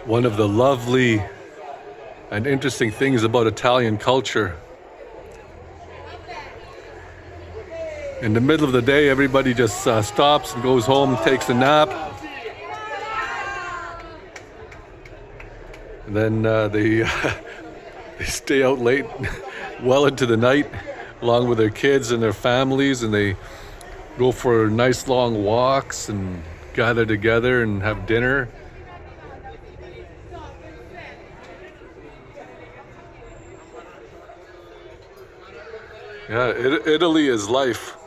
One of the lovely and interesting things about Italian culture. In the middle of the day, everybody just stops and goes home, takes a nap. And then they stay out late, well into the night, along with their kids and their families, and they go for nice long walks and gather together and have dinner. Yeah, Italy is life.